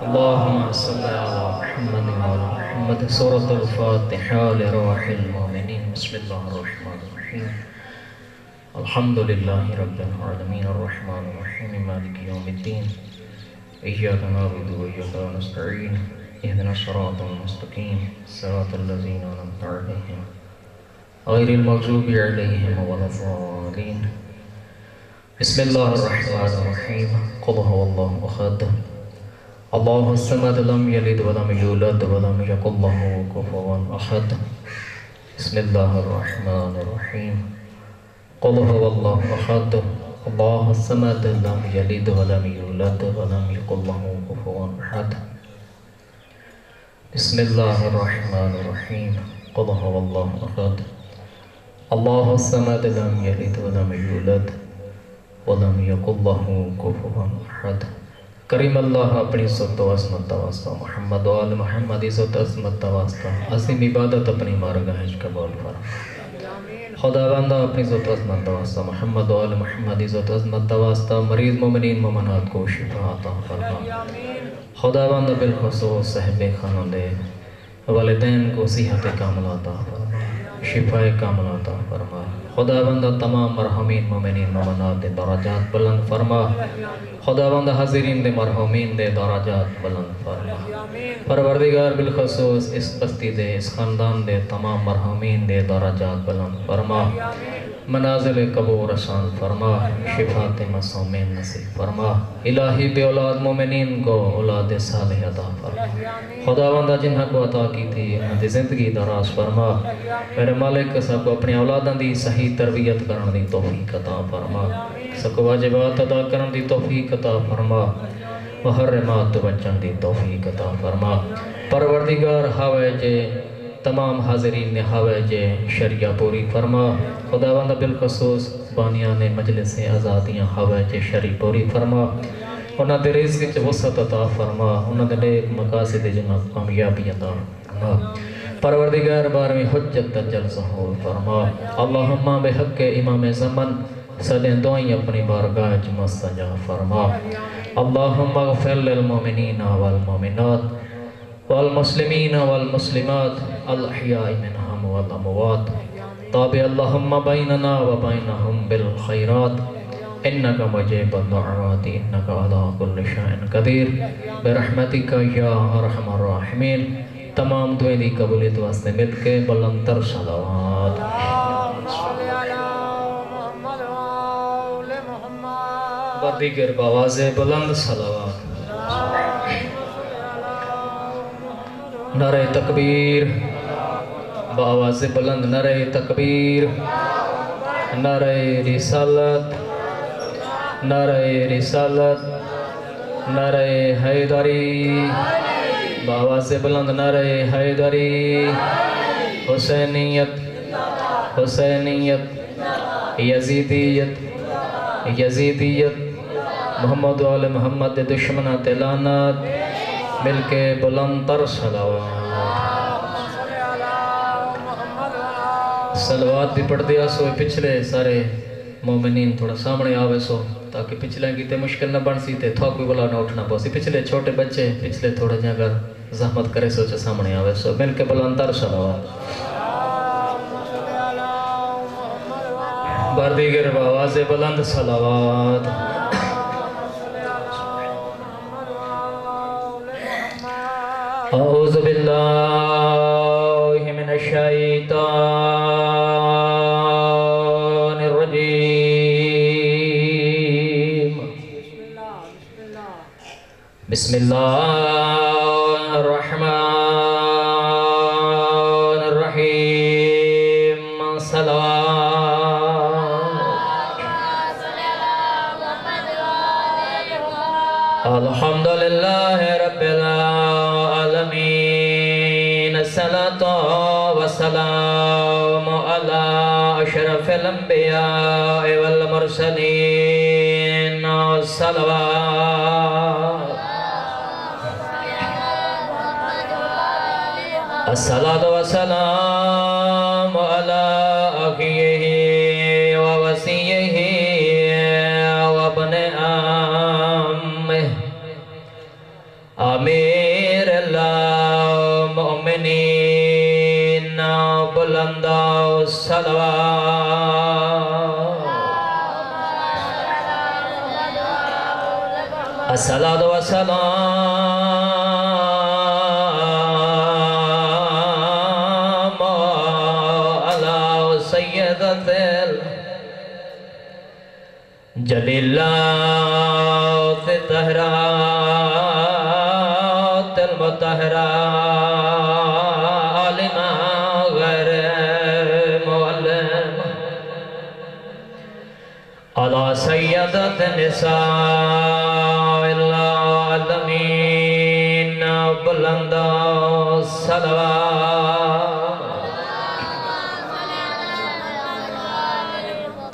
اللهم صل على محمد وعلى محمد. سورة الفاتحة لروح المؤمنين. بسم الله الرحمن الرحيم. الحمد لله رب العالمين الرحمن الرحيم مالك يوم الدين. إياك نعبد وإياك نستعين. اهدنا الصراط المستقيم صراط الذين أنعمت عليهم غير المغضوب عليهم ولا الضالين. بسم الله الرحمن الرحيم. قل هو الله أحد الله الصمد لم يلد ولم يولد ولم يكن له كفوا أحد. بسم الله الرحمن الرحيم. قل هو الله أحد الله الصمد لم يلد ولم يولد ولم يكن له كفوا أحد. بسم الله الرحمن الرحيم. قل هو الله أحد الله الصمد لم يلد ولم يولد ولم يكن له كفوا أحد. کریم اللہ اپنی عزت و عظمت واسطہ محمد و آل محمد عزت عظمت واسطہ عظیم عبادت اپنی بارگاہ وچ قبول فرما. خدا بندہ اپنی عزت و عظمت واسطہ محمد و آل محمد عزت و عظمت واسطہ مریض مومنین مومنات کو شفا عطا فرما. خدا بندہ بالخصوص صاحب خانہ دے والدین کو صحت کاملہ عطا فرما، شفا کاملہ عطا فرما. خدا بندہ تمام مرحومین مومنین مومنات دے درجات بلند فرما. خدا بندہ حاضرین دے مرحومین دے درجات بلند فرما. پروردگار بالخصوص اس بستی دے اس خاندان دے تمام مرحومین دے درجات بلند فرما. منازل قبول رسان فرما. شفاعت معصومین نصیب فرما. الہی بے اولاد مومنین کو اولاد صالح عطا فرما. خدا بندہ جنہاں کو عطا کی تھی انہاں دی زندگی دراز فرما. میرے مالک سب کو اپنے اولاداں دی صحیح تربیت کرن دی توفیق عطا فرما. سب کو واجبات ادا کرن دی توفیق عطا فرما. محرمات بچن دی توفیق عطا فرما. پروردگار حوائج تمام حاضرین نے حوائج شریعہ پوری فرما. خدا بندہ بالخصوص بانیان مجلس آزادیاں حوائج شریع پوری فرما. انہاں دے رزق وچ وسعت عطا فرما. انہاں دے نیک مقاصد جنہاں کامیابی عطا فرما. پروردگار بار میں حجت دجل ظہور فرما. اللہم بحق امام زمن صدیں دعائیں اپنی بارگاہ وچ مستجاب فرما. اللہم اغفر للمؤمنین والمؤمنات والمسلمین والمسلمات الاحیاء منہم والاموات. تابع اللہم بیننا وبینہم بالخیرات انکا مجیب الدعوات انکا علی کل شیء قدیر برحمتک یا ارحم الراحمین. تمام دعائیں دی قبولیت واسطے مل کے بلند تر صلوات. بردیگر باواز بلند صلوات. نعرہ تکبیر باواز بلند. نعرہ تکبیر. نعرہ رسالت. نعرہ رسالت. نعرہ حیدری باواز بلند. نعرہ حیدری. حسینیت حسینیت یزیدیت یزیدیت. محمد و آل محمد دشمنات لعنت مل کے بلند تر صلوات. صلوات بھی پڑھ دیا سو پچھلے سارے مومنین تھوڑا سامنے آوے سو تاکہ پچھلے کی تے مشکل نہ بن سی تے تھا کوئی بلا نہ اٹھنا پاسی. پچھلے چھوٹے بچے پچھلے تھوڑے جہاں اگر زحمت کرے سو چا سامنے آوے سو مل کے بلند تر صلوات. بردیگر باواز بلند صلوات. اعوذ باللہ من الشیطان الرجیم. بسم اللہ الرحمن الرحیم. صلوات. الحمدللہ رب العالمین. الصلاة والسلام على اشرف الانبیاء والمرسلین. الصلوات. الصلاة والسلام على أخيه ووصيه وابن عمه. آمين. الصلاة والسلام على سيدة الجليلات الطاهرات المطهرات لنا غير مولم على سيدة النساء العالمين بلند الصلوات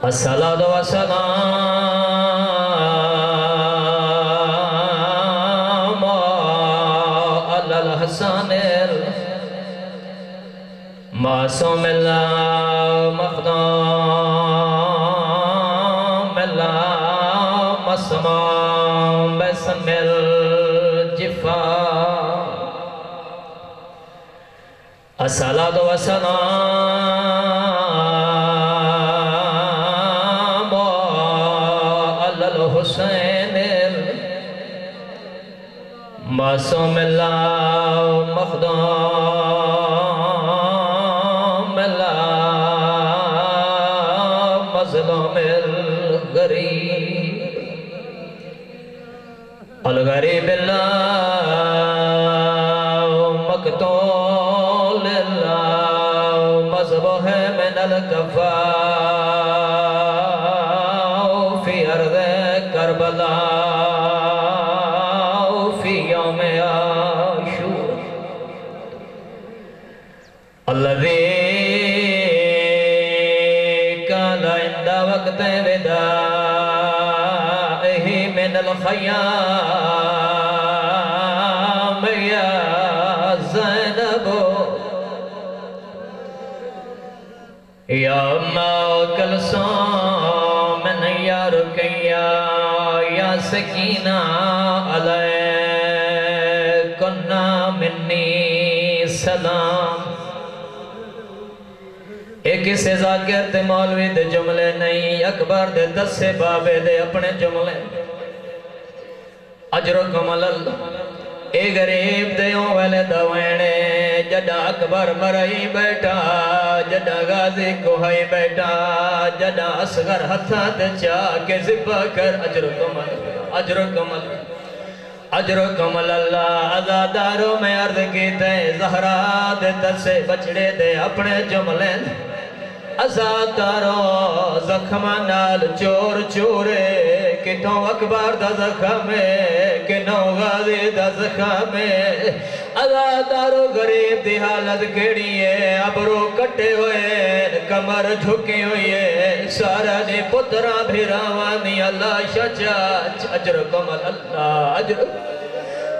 الصلاة والسلام على الحسن المعصوم المخدوم المسموم باسم الجفا الصلاة والسلام على الحسين المعصوم المخدوم المظلوم الغريب الله مقتول الله مذبوح من الكفاء في أرض كربلاء في يوم عاشور الذي كان عند وقت ودائه من الخيام يا زينب يا أم كلثوم يا رقية يا سكينة عليكن مني سلام ایک سے ذاکر تے مولوی دے جملے نہیں اکبر دے 10 سے بابے دے اپنے جملے اجرکم اللہ اے غریب دیوں والے دوینے جڈا اکبر مرائی بیٹھا جڈا غازی کوہائی بیٹھا جڈا اصغر ہتھات چاہ کے ذبح کر اجرکم اللہ عزاداروں میں عرض کی تے زہرا دے 10 سے بچڑے دے اپنے جملے عزاداروں زخمہ نال چور چورے کتوں اکبر دا زخمے کنوں غازی دا زخمے عزاداروں غریب دی حالت کیڑی ہے ابرو کٹے ہوئے کمر جھکی ہوئی ہے سارا نے پترہ بھیراوانی اللہ شچاچ اجرکم اللہ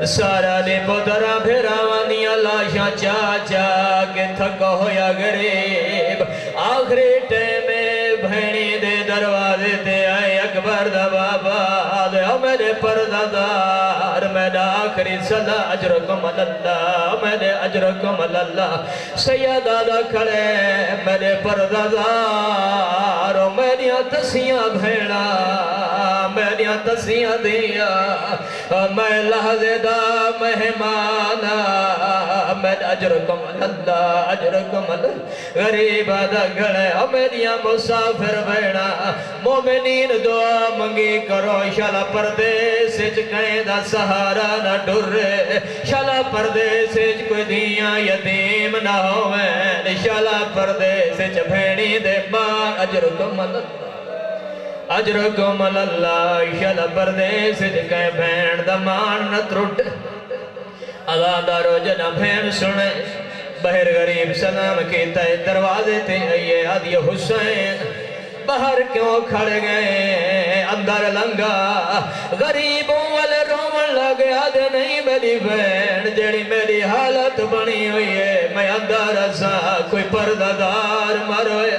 سارا نے پترہ بھیراوانی اللہ شچاچا کہ تھکا ہویا غریب آخری ٹیمے بھینی دے دروازے تے آئے اکبر دا بابا دے میرے پردادار میرے آخری صلاح اجرکم اللہ میرے اجرکم اللہ سیدہ دا کھڑے میرے پردادار میریاں تسیاں بھیڑا میریاں تسیاں دیا میں لحظے دا مہمانا میرے اجرکم اللہ غریب دا گھڑے میریاں مسافر بھیڑا مومنین دعا منگی کرو شالا پردیس کہیں دا سہارا نہ ڈرے شالا پردیس کوئی دیاں یتیم نہ ہوئے شالا پردیس بھینی دے ماں اجرکم اللہ شالا پردیس کہیں بھین دا مان نہ ترٹ عزادارو جنا بھین سنے بہر غریب سلام کیتا ہے دروازے تے آئیے آدھی حسین باہر کیوں کھڑ گئے اندر لنگا غریبوں والے رومن لگے آدھے نہیں میری بہن جیڑی میری حالت بنی ہوئی ہے میں اندر اسا کوئی پردادار مروے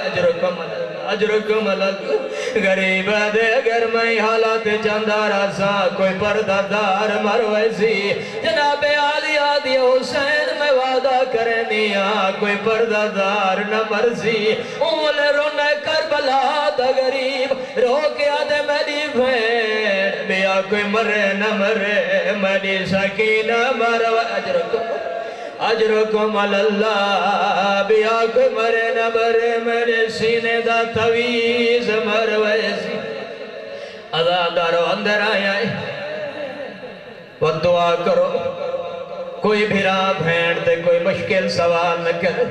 اجرکم اللہ غریب دے اگر میں حالت چاندار اسا کوئی پردادار مروے سی جناب آدھی حسین میں ادا کرنیا کوئی پردہ دار نہ مرضی اول رونا کربلا دا غریب رو کے آدھے میری بھین بیا کوئی مرے نہ مرے میری سکینہ مروا اجرکم اللہ بیا کوئی مرے نہ مرے میرے سینے دا تویز مروے سی ازادارو اندر آیا وہ دعا کرو کوئی بھیرا بھین تے کوئی مشکل سوال نہ کر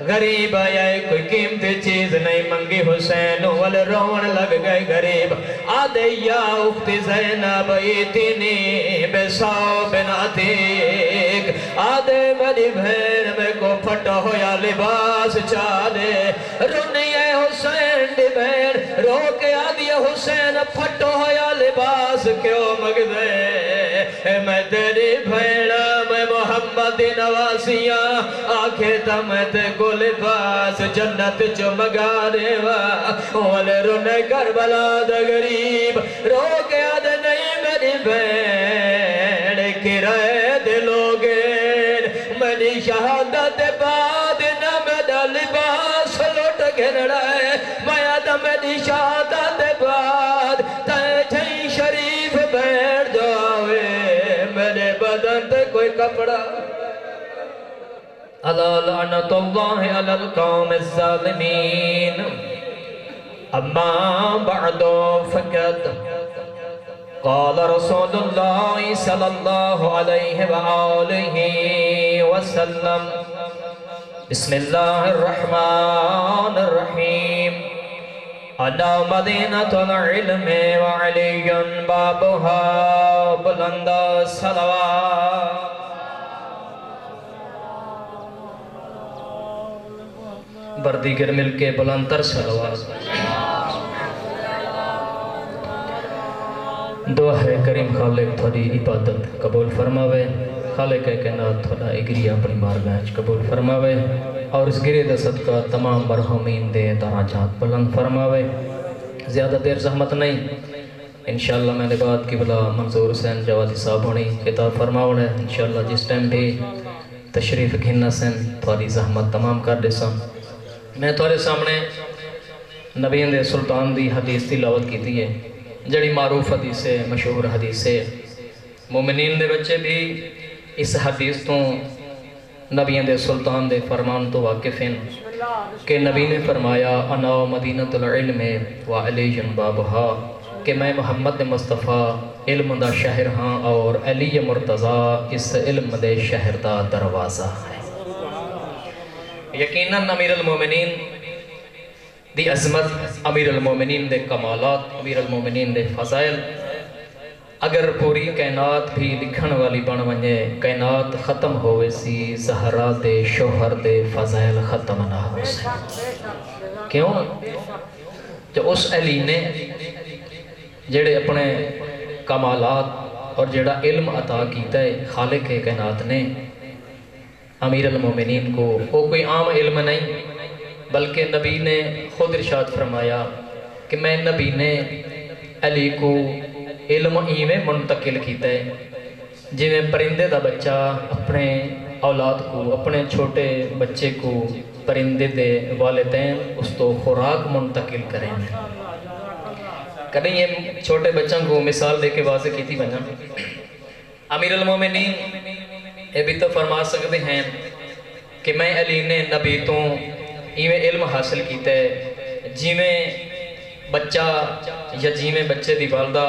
غریب آیا کوئی قیمتی چیز نہیں منگی حسین وال رون لگ گئے غریب آدھے یا اختی زینب ایتینی بساو بناتیک آدھے میری بہن میں کو پھٹا ہویا لباس چالے رونی ہے حسین دی بہن رو کے آدھی حسین پھٹا ہویا لباس کیوں مگ دے میں تیری بہن میں محمد نواسیاں آنکھیں تمہیں کو لباس جنت جو مگا دیوا والے رونے کربلا دا غریب رو کے آدھے نہیں میری بین کرائے دلوگین منی شہادت بعد نہ میرا لباس لوٹ گھن رہے میں آدھا منی شہادت بعد تیجھیں شریف بیٹھ جاوے میرے بدن تے کوئی کپڑا الا لعنت اللہ علی القوم الظالمین اما بعد فقد قال رسول اللہ صلی اللہ علیہ وآلہ وسلم بسم اللہ الرحمن الرحیم انا مدینة العلم وعلی بابها بلند صلوات بردیگر مل کے بلندر صلوات دعا ہے کریم خالق تھوڑی عبادت قبول فرماوے خالق کائنات تھوڑا اگری اپنی بارگاہ قبول فرماوے اور اس گرے دا صدقہ تمام مرحومین دے درجات بلند فرماوے زیادہ دیر زحمت نہیں انشاءاللہ میں نے بات کی بلا منظور حسین جوادی صاحب ہونی خطاب فرماوڑے انشاءاللہ جس ٹائم بھی تشریف گھننا سن تھوڑی زحمت تمام کر دے سن میں تھوڑے سامنے نبیان دے سلطان دی حدیث تلاوت کی دی ہے جڑی معروف حدیث ہے مشہور حدیث ہے مومنین دے بچے بھی اس حدیث تو نبیان دے سلطان دے فرمان تو واقف ہیں کہ نبی نے فرمایا انا مدینۃ العلم وعلی بابہا کہ میں محمد مصطفیٰ علم دا شہر ہاں اور علی مرتضیٰ اس علم دے شہر دا دروازہ ہے یقیناً امیر المومنین دی عظمت امیر المومنین دے کمالات امیر المومنین دے فضائل اگر پوری کائنات بھی لکھن والی بن ونجے کائنات ختم ہوئے سی زہرا دے شوہر دے فضائل ختم نہ ہو سی کیوں جو اس علی نے جڑے اپنے کمالات اور جڑا علم عطا کیتا ہے خالق کائنات نے امیر المومنین کو وہ کوئی عام علم نہیں بلکہ نبی نے خود ارشاد فرمایا کہ میں نبی نے علی کو علم ایویں منتقل کیتا ہے جویں پرندے دا بچہ اپنے اولاد کو اپنے چھوٹے بچے کو پرندے دے والدین اس تو خوراک منتقل کریں کہیں یہ چھوٹے بچوں کو مثال دے کے واضح کی تھی بنا امیر المومنین یہ بھی تو فرما سکتے ہیں کہ میں علی نے نبی تو ایویں علم حاصل کیتا ہے جیویں بچہ یا جیویں بچے دی والدہ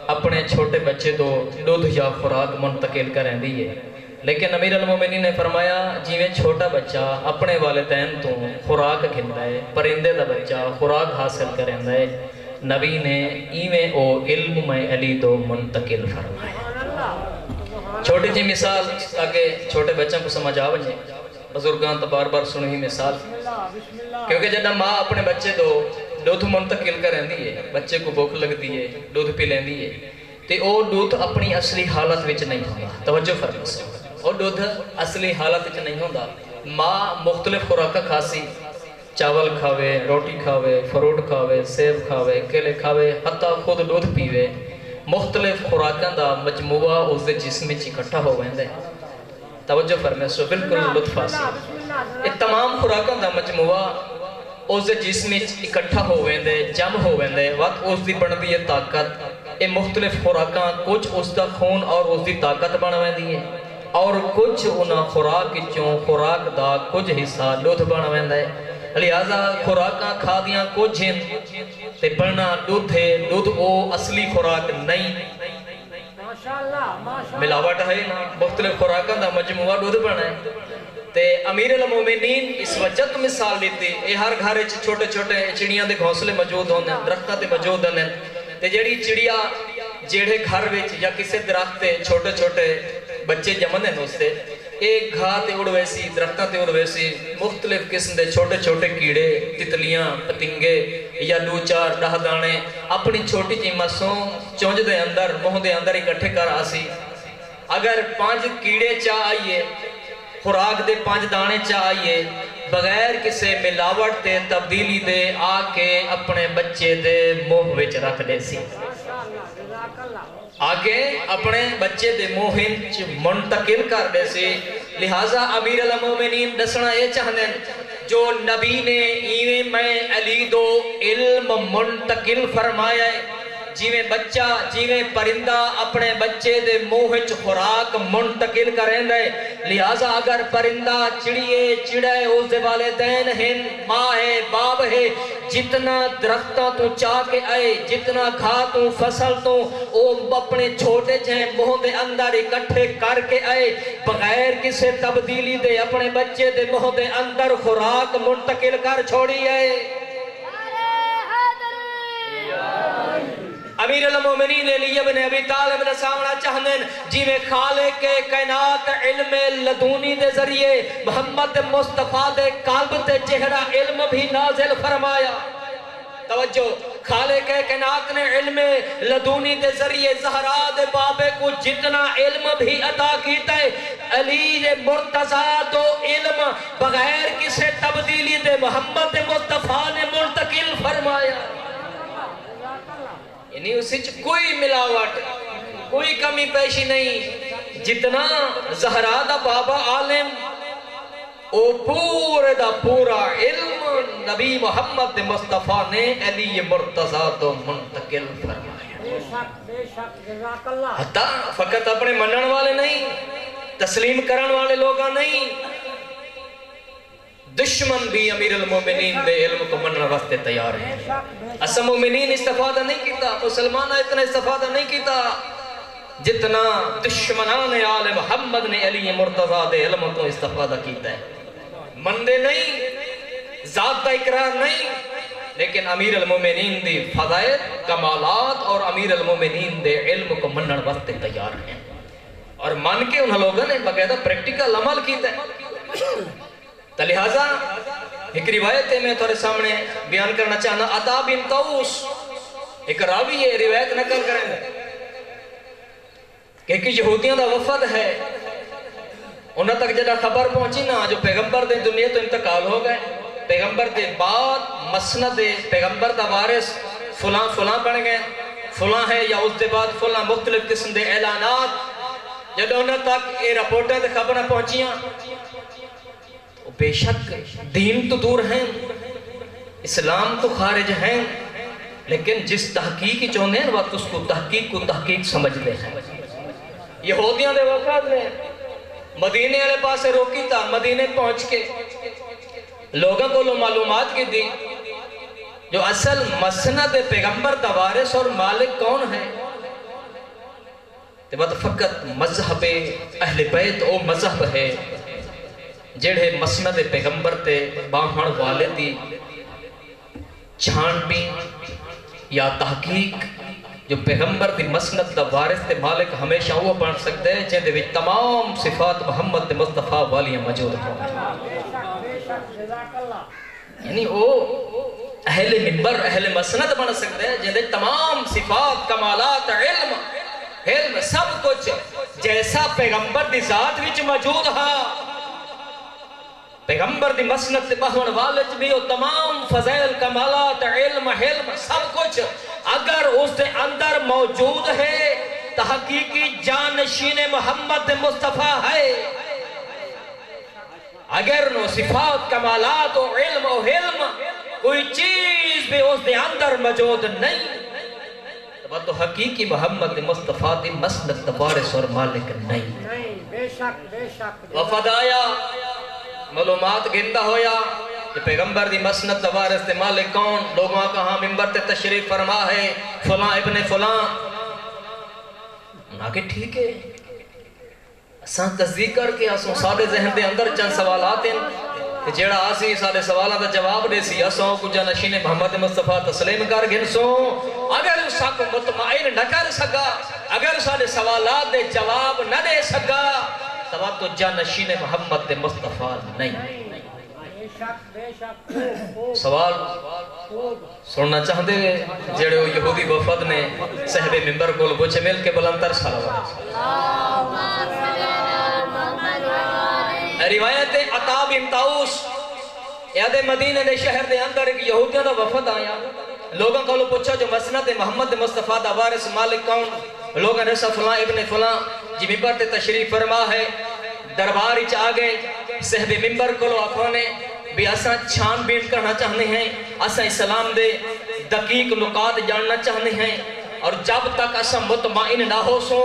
اپنے چھوٹے بچے تو دودھ یا خوراک منتقل کریں دی ہے لیکن امیر المومنین نے فرمایا جیویں چھوٹا بچہ اپنے والدین تو خوراک کھندا ہے پرندے دا بچہ خوراک حاصل کریں ہے نبی نے ایویں او علم میں علی تو منتقل فرمایا چھوٹی جی مثال تاکہ چھوٹے بچوں کو سمجھ آ بجے بزرگان تو بار بار سنوی مثال کیونکہ جب ماں اپنے بچے دو دودھ منتقل کریں دی ہے بچے کو بھوک لگ دی ہے دودھ پی لیں دی ہے تو وہ دودھ اپنی اصلی حالت وچ نہیں ہوتا توجہ فرق سے وہ دودھ اصلی حالت وچ نہیں ہوتا ماں مختلف خوراک کھاسی چاول کھاوے روٹی کھاوے فروٹ کھاوے سیب کھاوے کیلے کھاوے حتیٰ خود دودھ پیوے مختلف خوراکاں دا مجموعہ اس دے جسم وچ اکٹھا ہو ویندا ہے توجہ فرمائے سو بالکل لطف حاصل یہ تمام خوراکاں دا مجموعہ اس دے جسم اکٹھا ہو ویندے جم ہو ویندے وقت اس دی بندی ہے طاقت یہ مختلف خوراکاں کچھ اس دا خون اور اس دی طاقت بن ویندی ہے اور کچھ انہاں خوراک چوں خوراک دا کچھ حصہ دودھ بن ویندا ہے لہذا خوراکاں کھا دیاں کچھ ہیں تے بننا دودھ ہے دودھ او اصلی خوراک نہیں ملاوٹ ہے نا مختلف خوراکاں دا مجموعہ دودھ بنا ہے تے امیر المومنین اس وجہ تو مثال دیتی اے ہر گھر چھوٹے چھوٹے چڑیاں دے گھونسلے موجود ہوندے درختاں تے موجود ہوندے تے جیڑی چڑیا جیڑے گھر وچ یا کسے درخت تے چھوٹے چھوٹے بچے جمن ہیں اس سے ایک گھا تے اڑ ویسی درختاں تے اڑ ویسی مختلف قسم دے چھوٹے چھوٹے کیڑے تتلیاں پتنگے یا دو چار دہ دانے اپنی چھوٹی جی مسوں چونج دے اندر منہ دے اندر اکٹھے کر آسی اگر 5 کیڑے چاہ آئیے خوراک دے 5 دانے چاہ آئیے بغیر کسے ملاوٹ تے تبدیلی دے آکے اپنے بچے دے منہ وچ رکھ دے سی آگے اپنے بچے دے موہن منتقل کر دے سے لہٰذا امیر المومنین دسنا یہ چاہنے جو نبی نے ایویں میں علی دو علم منتقل فرمایا ہے جیویں بچہ جیویں پرندہ اپنے بچے دے موہن خوراک منتقل کریں دے لہٰذا اگر پرندہ چڑیے چڑے اس دے والدین ہیں ماں ہے باپ ہے جتنا درختہ تو چاہ کے آئے جتنا گھا تو فصل تو وہ اپنے چھوٹے جہیں منہ دے اندر اکٹھے کر کے آئے بغیر کسے تبدیلی دے اپنے بچے دے منہ دے اندر خوراک منتقل کر چھوڑی آئے امیر المومنین علی بن ابی طالب نے سامنا چاہنے جی میں خالق کائنات علم لدونی دے ذریعے محمد مصطفیٰ دے قلب تے چہرہ علم بھی نازل فرمایا توجہ خالق کائنات نے علم لدونی دے ذریعے زہرا دے بابے کو جتنا علم بھی عطا کیتا ہے علی مرتضیٰ دو علم بغیر کسے تبدیلی دے محمد مصطفیٰ نے منتقل فرمایا یعنی اسی کوئی ملاوٹ کوئی کمی پیشی نہیں جتنا زہرا دا بابا عالم او پورے دا پورا علم نبی محمد مصطفیٰ نے علی مرتضیٰ تو منتقل فرمایا حتیٰ فقط اپنے منن والے نہیں تسلیم کرن والے لوگاں نہیں دشمن بھی امیر المومنین دے علم کو مننا واسطے تیار ہیں اسا مومنین استفادہ نہیں کیتا مسلمانہ اتنا استفادہ نہیں کیتا جتنا دشمنان آل محمد نے علی مرتضیٰ دے علم تو استفادہ کیتا ہے مندے نہیں ذات دا اقرار نہیں لیکن امیر المومنین دی فضائل کمالات اور امیر المومنین دے علم کو منن واسطے تیار ہیں اور مان کے انہوں لوگوں نے باقاعدہ پریکٹیکل عمل کیتا ہے تو لہٰذا ایک روایت ہے میں تھوڑے سامنے بیان کرنا چاہنا عطا بن طاؤس ایک راوی ہے روایت نقل کریں گے کہ ایک یہودیاں دا وفد ہے انہاں تک جدہ خبر پہنچی نا جو پیغمبر دے دنیا تو انتقال ہو گئے پیغمبر دے بعد مسند پیغمبر دا وارث فلاں فلاں بن گئے فلاں ہے یا اس دے بعد فلاں مختلف قسم دے اعلانات جدہ انہاں تک یہ رپورٹیں دے خبریں پہنچیاں بے شک دین تو دور ہیں اسلام تو خارج ہیں لیکن جس تحقیق چاہتے ہیں وقت اس کو تحقیق سمجھتے ہیں یہودیاں دے وقت نے مدینے والے پاس سے روکی تھا مدینے پہنچ کے لوگوں کو لو معلومات کی دی جو اصل مسند پیغمبر دا وارث اور مالک کون ہے تو فقط مذہب اہل بیت او مذہب ہے جڑے مسند پیغمبر تے باہن والے دی چھان بھی یا تحقیق جو پیغمبر دی مسند دا وارث تے مالک ہمیشہ وہ بن سکتے ہیں جن دے وچ تمام صفات محمد تے مصطفیٰ والیاں موجود ہوں یعنی وہ اہل منبر اہل مسند بن سکتے ہیں جن دے تمام صفات کمالات علم سب کچھ جیسا پیغمبر دی ذات وچ موجود ہا پیغمبر دی مسند تے بہن والد بھی تمام فضائل کمالات علم سب کچھ اگر اس دے اندر موجود ہے تحقیقی جانشین محمد مصطفیٰ ہے اگر نو صفات کمالات و علم و حلم کوئی چیز بھی اس دے اندر موجود نہیں تو حقیقی محمد مصطفیٰ دی مسند وارث اور مالک نہیں. بے شک وفد آیا معلومات گندا ہویا کہ پیغمبر دی مسند وارث تے مالک کون. لوگوں کہاں ممبر تے تشریف فرما ہے فلاں ابن فلاں. آگے ٹھیک ہے اساں تصدیق کر کے اساں سارے ذہن دے اندر چند سوالات ہیں کہ جیڑا آسی سارے سوالہ دا جواب دے سی اساں کو جانشین محمد مصطفیٰ تسلیم کر گن سو. اگر اساں کو مطمئن نہ کر سکا اگر سارے سوالات دے جواب نہ دے سکا تو جانشین محمد مصطفیٰ نہیں. سوال سننا چاہتے ہیں جڑے وہ یہودی وفد نے صحب ممبر کو پوچھے مل کے بلندر صلوات. روایت عطا بن طاؤس یاد مدینہ دے شہر دے اندر ایک یہودیوں دا وفد آیا. لوگوں کو پوچھا جو مسند محمد مصطفیٰ دا وارث مالک کون. لوگوں نے فلاں ابن فلاں جی ممبر تے تشریف فرما ہے. دربار اچ آگئے صحب ممبر کو آنکھوں نے بھی اساں چھان بین کرنا چاہنے ہیں اساں اسلام دے دقیق نکات جاننا چاہنے ہیں اور جب تک اساں مطمئن نہ ہو سو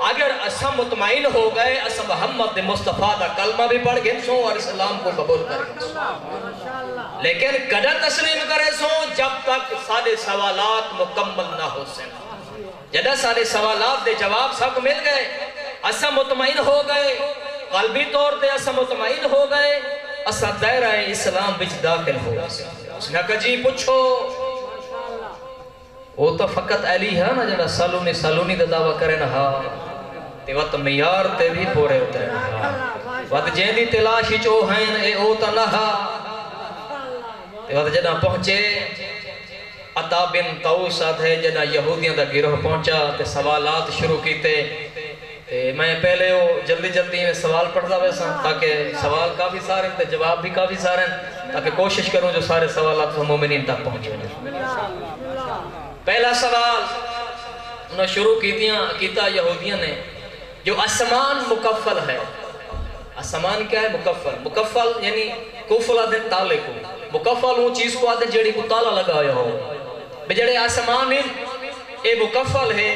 اگر اساں مطمئن ہو گئے اساں محمد مصطفیٰ دا کلمہ بھی پڑھ گئے سو اور اسلام کو قبول کر گئے سو. لیکن کدھا تسلیم کرے سو جب تک سارے سوالات مکمل نہ ہو سن. جدہ سارے سوالات دے جواب سب مل گئے اساں مطمئن ہو گئے قلبی طور تے اساں مطمئن ہو گئے اساں دائرہ اسلام بچ داخل ہو گئے. اس نے کہا جی پوچھو وہ تو فقط علی ہے نا جنہا سالونی دا دعویٰ کرے نا ہاں تے وقت میار تے بھی پورے ہوتے ہیں وقت جیندی تلاشی چو ہیں اے او تا نہ تے وقت جنہا پہنچے عطا بن طاؤس ہے جنہا یہودیاں دا گروہ پہنچا تے سوالات شروع کیتے. میں پہلے وہ جلدی میں سوال پڑھتا ویسا تاکہ سوال کافی سارے ہیں جواب بھی کافی سارے ہیں تاکہ کوشش کروں جو سارے سوالات مومنین تک پہنچے. پہلا سوال انہوں نے شروع کیتا یہودیاں نے جو آسمان مکفل ہے. آسمان کیا ہے؟ مکفل یعنی کفل آدھے تالے کو مکفل وہ چیز کو آدھے جیڑی کو تالا لگایا ہو بجڑے آسمان اے مکفل ہے.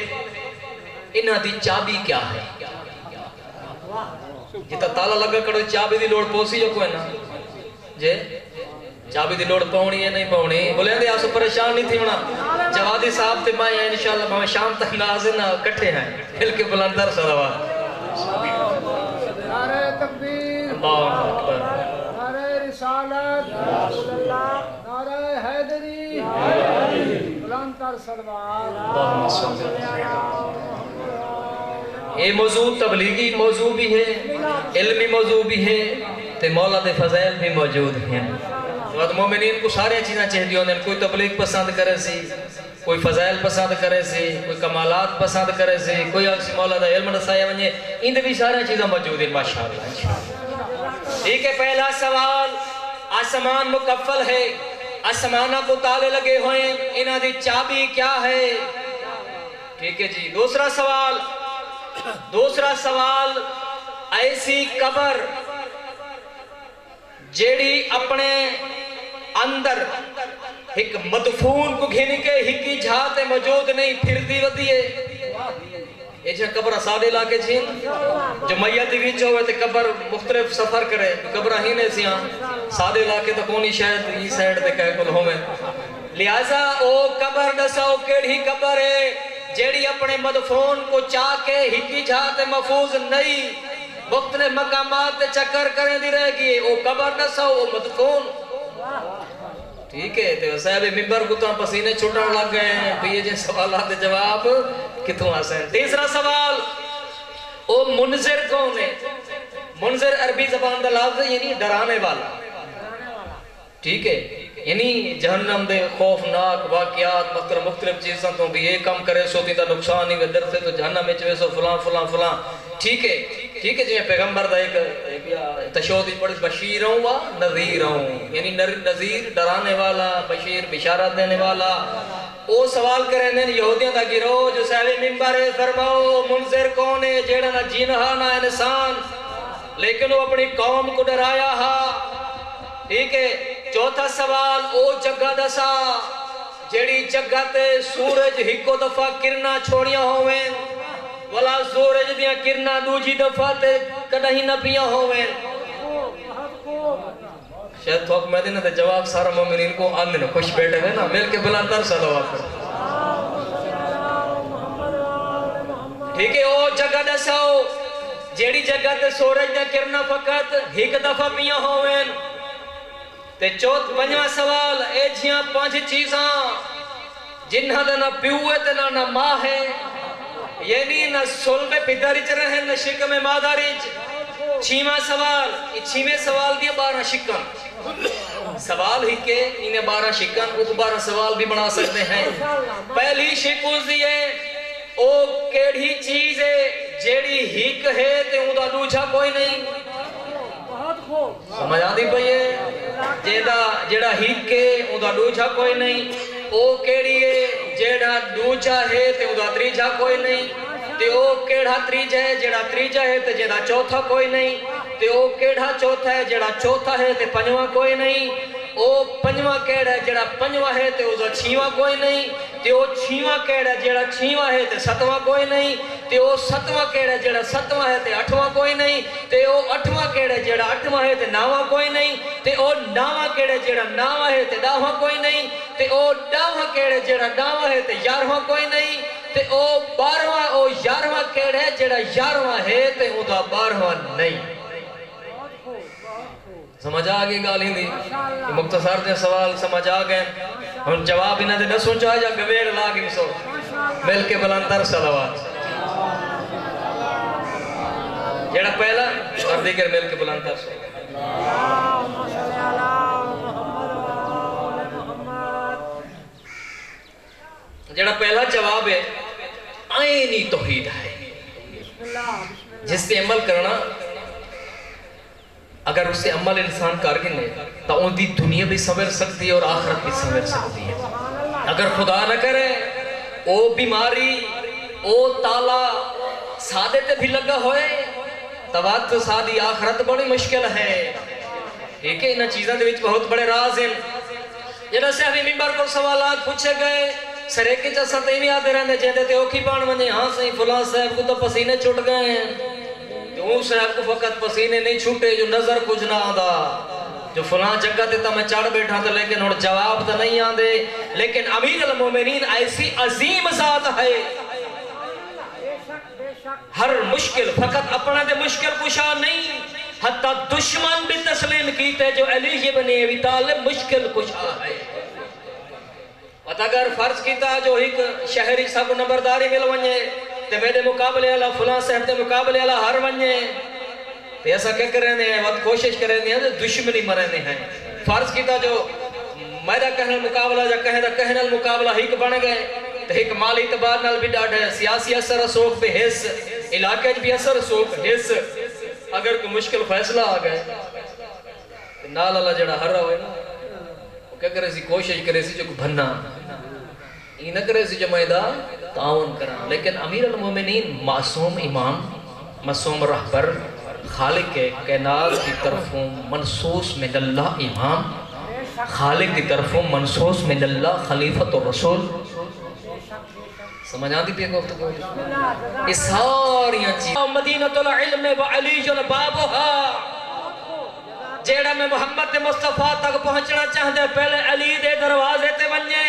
انہاں دی چابی کیا ہے؟ جتا تالا لگا کرو چابی دی لوڑ پوسی جو کوئی نا جے چابی دی لوڑ پاؤنی ہے نہیں پاؤنی بولے دے آسو پریشان نہیں تھی ہونا. جوادی صاحب تے میں انشاءاللہ ہمیں شام تک ناظرین کٹھے ہیں مل کے بلندر صلوات. نعرہ تکبیر اللہ اکبر نعرہ رسالت نعرہ حیدری بلندر صلوات. اللہم صلی اللہ. یہ موضوع تبلیغی موضوع بھی ہے علمی موضوع بھی ہے تے مولا دے فضائل بھی موجود ہیں. مومنین کو سارے چیزیں چاہیے ہونے کوئی تبلیغ پسند کرے سی کوئی فضائل پسند کرے سی کوئی کمالات پسند کرے سی کوئی مولا دا علم رسایا ونجے ان بھی سارے چیزیں موجود ہیں ماشاءاللہ. ٹھیک ہے پہلا سوال آسمان مکفل ہے آسمانہ کو تالے لگے ہوئے انہاں دی چابی کیا ہے؟ ٹھیک ہے جی. دوسرا سوال ایسی قبر جیڑی اپنے اندر ایک مدفون کو گھن کے ہکی جھاتے موجود نہیں پھر دی ودی ہے. یہ جو قبر سادے علاقے چھین جو میتی ویچ ہوئے تھے قبر مختلف سفر کرے قبر ہی نہیں سیاں سادے علاقے تو کونی شاید یہ سائیڈ دے کہے کل ہوئے. لہذا او قبر دساؤ کیڑی قبر ہے جیڑی اپنے مدفون کو چاہ کے ہکی جھاتے محفوظ نہیں مختلف مقامات تے چکر کریں دی رہ گئی او قبر دساؤ او مدفون. ٹھیک ہے تو صاحب ممبر کو تو پسینے چھوٹا لگ گئے ہیں بھی یہ جن سوالات جواب کتوں آسان. تیسرا سوال او منذر کون ہے؟ منذر عربی زبان دا لفظ یعنی ڈرانے والا. ٹھیک ہے یعنی جہنم دے خوفناک واقعات مختلف چیزاں تو بھی یہ کم کرے سو تیتا نقصان ہی ودر سے تو جہنم میں چوے سو فلان. ٹھیک ہے جو پیغمبر دا ایک تشہود پڑھ بشیر ہوں و نذیر ہوں یعنی نذیر ڈرانے والا بشیر بشارت دینے والا. او سوال کریں دیں یہودیاں دا گروہ جو سہلی ممبر فرماؤ منذر کون ہے جیڑا نہ جینہا نہ انسان لیکن وہ اپنی قوم کو ڈرایا ہا. ٹھیک ہے. چوتھا سوال او جگہ دسا جیڑی جگہ تے سورج ہکو دفعہ کرنا چھوڑیاں ہوئیں ولا سورج دیاں کرنا دوجی دفعہ تے کدہیں نہ پیاں ہوئیں. شاید تھوک میں دینا تے جواب سارا مومنین کو آنے خوش بیٹھے ہوئے نا مل کے بلندر صلوات کرو. ٹھیک ہے. او جگہ دساؤ جیڑی جگہ تے سورج دا کرنا فقط ہک دفعہ پیاں ہوئیں. تے چوتھ پنجواں سوال اے جیاں 5 چیزاں جنہاں دا نہ پیوے تے نہ ماں ہے یعنی نہ سلب پدرچ رہے نہ شکم مادرچ. 6واں سوال یہ 6ویں سوال دیا 12 شکن سوال ہی کے انہیں 12 شکن کو 12 سوال بھی بنا سکتے ہیں. پہلی شکوز دیئے او کیڑی چیز ہے جیڑی ہک ہے تے اون دا دوجھا کوئی نہیں. سمجھ آدھی پئیے جیڑا ہک ہے اون دا دوجھا کوئی نہیں. او کیڑی ہے جیڑا دوجھا ہے تے اون دا تریجھا کوئی نہیں. تے او کیڑا تریجھا ہے جیڑا تریجھا ہے تے جیڑا چوتھا کوئی نہیں. تے او کیڑا چوتھا ہے جیڑا چوتھا ہے تے پنجواں کوئی نہیں. او پنجواں کیڑا ہے جیڑا پنجواں ہے تے او چھیواں کوئی نہیں. تے او چھیواں کیڑا ہے جیڑا چھیواں ہے تے ستواں کوئی نہیں. تے او ستواں کیڑا ہے جیڑا ستواں ہے تے اٹھواں کوئی نہیں. تے او اٹھواں کیڑا ہے جیڑا اٹھواں ہے تے نواں کوئی نہیں. تے او نواں کیڑا ہے جیڑا نواں ہے تے ڈاواں کوئی نہیں. تے او ڈاواں کیڑا ہے جیڑا ڈاواں ہے تے 11واں کوئی نہیں. تے او 12واں او 11واں کیڑا ہے جیڑا 11واں ہے تے او دا 12واں نہیں. سمجھ آگے گال ہی دی مختصر دے سوال سمجھ آگئے. ہم جواب انہاں دے نہ سوچا یا گویڑ لاگ نہیں سو مل کے بلندر صلوات. جیڑا پہلا اور دیگر مل کے بلندر صلوات. جیڑا پہلا جواب ہے آئینی توحید ہے جس پہ عمل کرنا اگر اس سے عمل انسان کارگن ہے تو ان دی دنیا بھی سنور سکتی ہے اور آخرت بھی سنور سکتی ہے. اگر خدا نہ کرے او بیماری او تالا سادے تے بھی لگا ہوئے تو سادی آخرت بڑی مشکل ہے. ایک انہاں چیزاں دے وچ بہت بڑے راز ہیں. جنہاں سے ابھی ممبر کو سوالات پوچھے گئے سرے کے چاہ ساتھ ایمی آتے رہنے جہدے تے اوکھی پان ونجے ہاں صحیح فلاں صاحب کو تو پسینے چھوٹ گئے ہیں. تو صاحب کو فقط پسینے نہیں چھوٹے جو نظر کچھ نہ آدھا جو فلاں جگہ تے تا میں چاڑ بیٹھا تھا لیکن اور جواب تا نہیں آدھے. لیکن امیر المومنین ایسی عظیم ذات ہے ہر مشکل فقط اپنا دے مشکل کشا نہیں حتی دشمن بھی تسلیم کیتے جو علی ابن ابی طالب مشکل کشا ہے. اگر فرض کیتا جو ایک شہری سب نمبرداری مل ونجے تے میرے مقابلے والا فلاں صاحب تے مقابلے والا ہر ونجے تے ایسا کیا کر رہے ہیں وقت کوشش کر رہے ہیں دشمنی مرنے ہیں. فرض کیتا جو میرا کہنا مقابلہ یا کہنا المقابلہ ایک بن گئے تے ایک مالی اعتبار نال بھی ڈاٹھ ہے سیاسی اثر رسوخ پہ حص علاقے بھی اثر رسوخ حص. اگر کوئی مشکل فیصلہ آ گئے نال اللہ جڑا ہر رہا ہوئے نا وہ کیا کرے سی کوشش کرے سی جو بھننا یہ نہ کرے سی جو میدہ تعاون کرا. لیکن امیر المومنین معصوم امام معصوم رہبر خالق کائنات کی طرفوں منصوص من اللہ امام خالق کی طرفوں منصوص من اللہ خلیفت و رسول. سمجھ آتی پہ گفتگو اس ساری چیزیں مدینۃ العلم و علی بابھا جیڑا میں محمد مصطفیٰ تک پہنچنا چاہتے پہلے علی دے دروازے تے ونجے.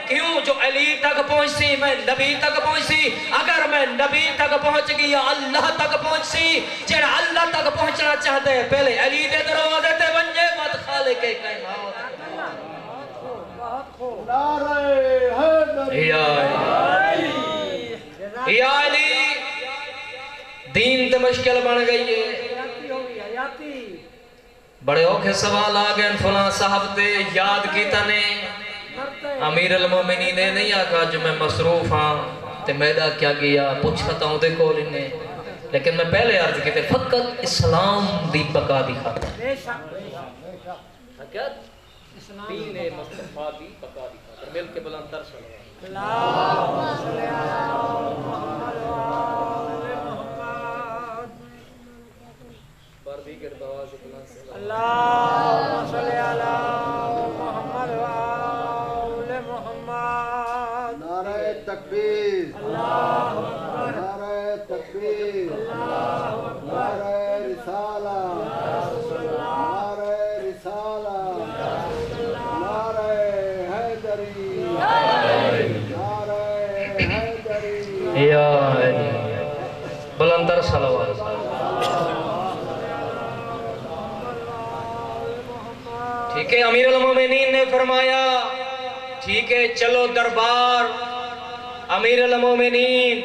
کیوں جو علی تک پہنچ میں نبی تک پہنچ اگر میں نبی تک پہنچ گیا اللہ تک پہنچ جیڑا اللہ تک پہنچنا چاہتے پہلے علی دے دروازے تے ونجے مت خالق کائنات. یا علی دین تے مشکل بن گئی ہے بڑے اوکھے سوال آگئے فلاں صاحب تے یاد کیتا نے امیر المومنین نے نہیں آکھا جو میں مصروف ہاں تے میدہ کیا گیا پوچھتا ہوں دیکھو انہیں. لیکن میں پہلے عرض کیتے فقط اسلام دی بقا دی خاطر کیا دین مصطفیٰ دی بقا دی خاطر مل کے بلند تر سنو اللہم صلی علی محمد اللهم صل على محمد وآل محمد نعرہ تکبیر اللہ اکبر نعرہ تکبیر اللہ اکبر نعرہ رسالہ نعرہ رسالہ نعرہ حیدری نعرہ حیدری یا علی بلندر صلوات ٹھیک ہے امیر المومنین نے فرمایا ٹھیک ہے چلو دربار امیر المومنین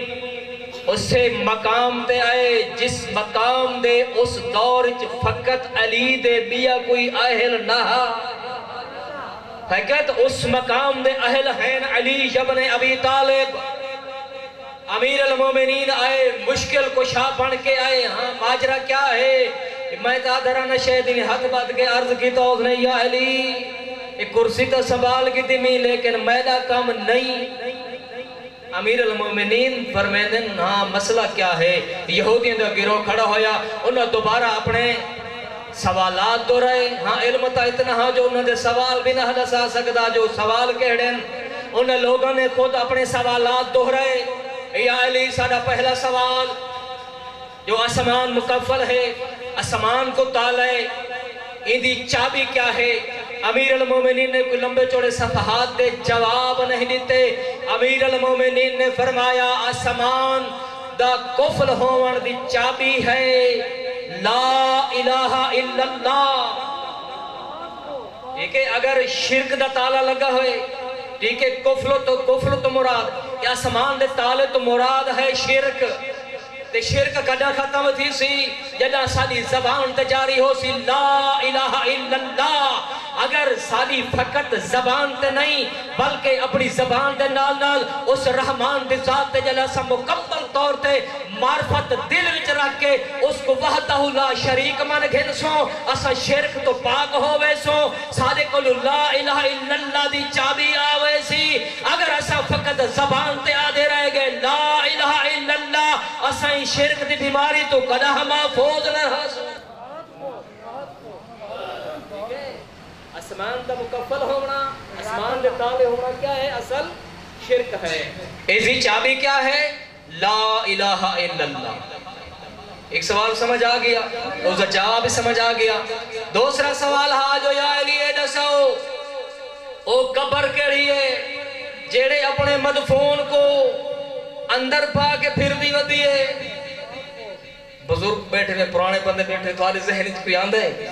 اس سے مقام تے آئے جس مقام دے اس دور فقط علی دے بیا کوئی اہل نہ فقط اس مقام دے اہل ہیں علی ابن ابی طالب امیر المومنین آئے مشکل کشا بن کے آئے ہاں ماجرہ کیا ہے میں تادرہ نشے دن حد بات کے عرض کی تو اس نے یا علی ایک کرسی تو سنبھال کی تھی لیکن میرا کام نہیں امیر المومنین فرمیدن ہاں مسئلہ کیا ہے یہودیاں دا گروہ کھڑا ہویا انہوں دوبارہ اپنے سوالات دو رہے ہاں علم تا اتنا ہاں جو انہوں نے سوال بھی نہ حدثا سکتا جو سوال کہڑیں انہوں لوگوں نے خود اپنے سوالات دو رہے یا علی ساڑھا پہلا سوال جو آسمان مکفل ہے آسمان کو تالے ایدی چابی کیا ہے امیر المومنین نے کوئی لمبے چوڑے صفحات دے جواب نہیں دیتے امیر المومنین نے فرمایا آسمان دا کفل ہوون دی چابی ہے لا الہ الا اللہ ٹھیک ہے اگر شرک دا تالا لگا ہوئے ٹھیک ہے کفل تو مراد یا آسمان دے تالے تو مراد ہے شرک تے شرک کدا ختم تھی سی جدا ساری زبان تے جاری ہو سی لا الہ الا اللہ اگر ساری فقط زبان تے نہیں بلکہ اپنی زبان تے نال نال اس رحمان دے ذات تے جلا سا مکمل طور تے معرفت دل وچ رکھ کے اس کو وحدہ لا شریک من گھن سو اسا شرک تو پاک ہوئے سو سارے کو لا الہ الا اللہ دی چابی آوے سی اگر اسا فقط زبان تے آدھے رہ گئے لا الہ الا اللہ اسا شرک دی بیماری تو کدا محفوظ نہ رہا سو آسمان دا مکفل ہونا آسمان دے تالے ہونا کیا ہے اصل شرک ہے ایسی چابی کیا ہے لا الہ الا اللہ ایک سوال سمجھ آ گیا اس کا جواب سمجھ آ گیا دوسرا سوال ہاں جو یا علی دسو او قبر کیڑی ہے جیڑے اپنے مدفون کو اندر پا کے پھر دی ودی ہے بزرگ بیٹھے میں پرانے بندے بیٹھے تمہارے ذہن کوئی آندہ ہے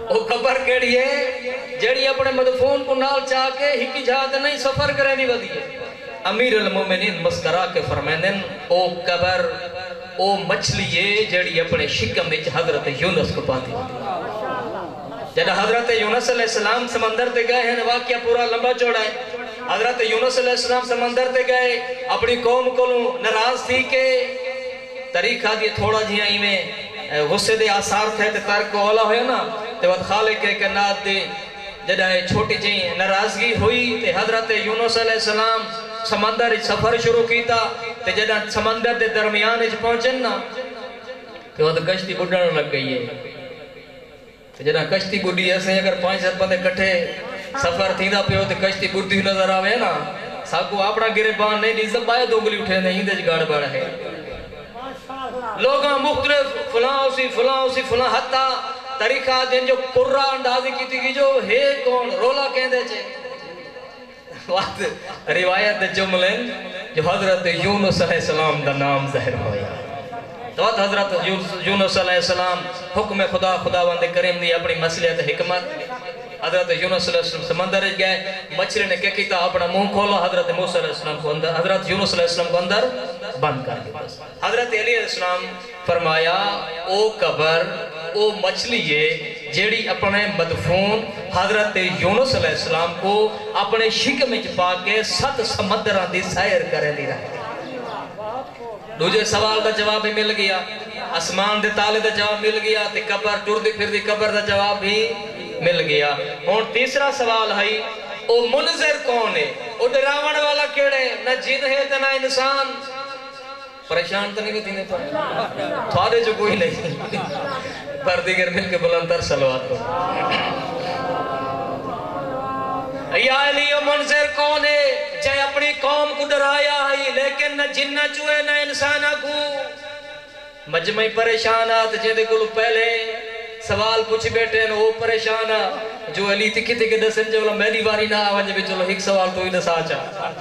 وہ قبر کیڑی ہے جڑی اپنے مدفون کو نال چاہ کے ہکی جہاں نہیں سفر کریں دی ودی ہے امیر المومنین مسکرا کے فرمائنن او قبر او مچھلی ہے جڑی اپنے شکم وچ حضرت یونس کو پاتی جڑا حضرت یونس علیہ السلام سمندر تے گئے ہیں واقعہ پورا لمبا چوڑا ہے حضرت یونس علیہ السلام سمندر تے گئے اپنی قوم کو ناراض تھی کہ طریقہ دی تھوڑا جہاں ہی میں غصے دے آثار تھے تے ترک کو اولا ہویا نا تے وقت خالق کے کائنات دے جڑا چھوٹی جہاں ناراضگی ہوئی تے حضرت یونس علیہ السلام سمندر سفر شروع کیتا تے جڑا سمندر دے درمیان وچ پہنچن نا تے وقت کشتی بڈھن لگ گئی ہے تے جڑا کشتی بڈھی ایسے اگر 5-7 بندے کٹھے سفر تھیندا پیو تے کشتی بڈھی نظر آوے نا ساکو اپنا گریبان نہیں دی زبائے دوگلی اٹھے نہیں دے گاڑ بڑا ہے لوگاں مختلف فلاں فلاں حتی طریقہ دن جو قرآن اندازی کی تھی جو ہے کون رولا کہندے چھے وقت روایت جملیں جو حضرت یونس علیہ السلام دا نام ظاہر ہویا تو حضرت یونس علیہ السلام حکم خدا وند کریم دی اپنی مسئلیت حکمت حضرت یونس علیہ السلام سمندر گئے مچھلی نے کیا کیتا اپنا منہ کھولا حضرت موسیٰ علیہ السلام کو اندر حضرت یونس علیہ السلام کو اندر بند کر دیا حضرت علی علیہ السلام فرمایا او قبر او مچھلی ہے جیڑی اپنے مدفون حضرت یونس علیہ السلام کو اپنے شکم وچ پا کے 7 سمندراں دی سیر کرے دی رہے دوجے سوال دا جواب بھی مل گیا آسمان دے تالے دا جواب مل گیا تے قبر ٹر دی پھر دی قبر دا جواب بھی مل گیا اور تیسرا سوال ہے او منظر کون ہے او ڈراون والا کیڑے نہ جن ہے تے نہ انسان پریشان تو نہیں ہوتی نہیں پائے تھوڑے جو کوئی نہیں پر دیگر مل کے بلندر صلوات کو یا علی و منظر کون ہے جائے اپنی قوم کو ڈرایا ہے لیکن نہ جن نہ چوئے نہ انسانہ کو مجمعی پریشانات جیدے کو پہلے سوال پوچھ بیٹھے ہیں وہ پریشانا جو علی تکی تکی دسن جو اللہ میری باری نہ آوانجے بھی چلو ایک سوال تو ہی دسا چاہ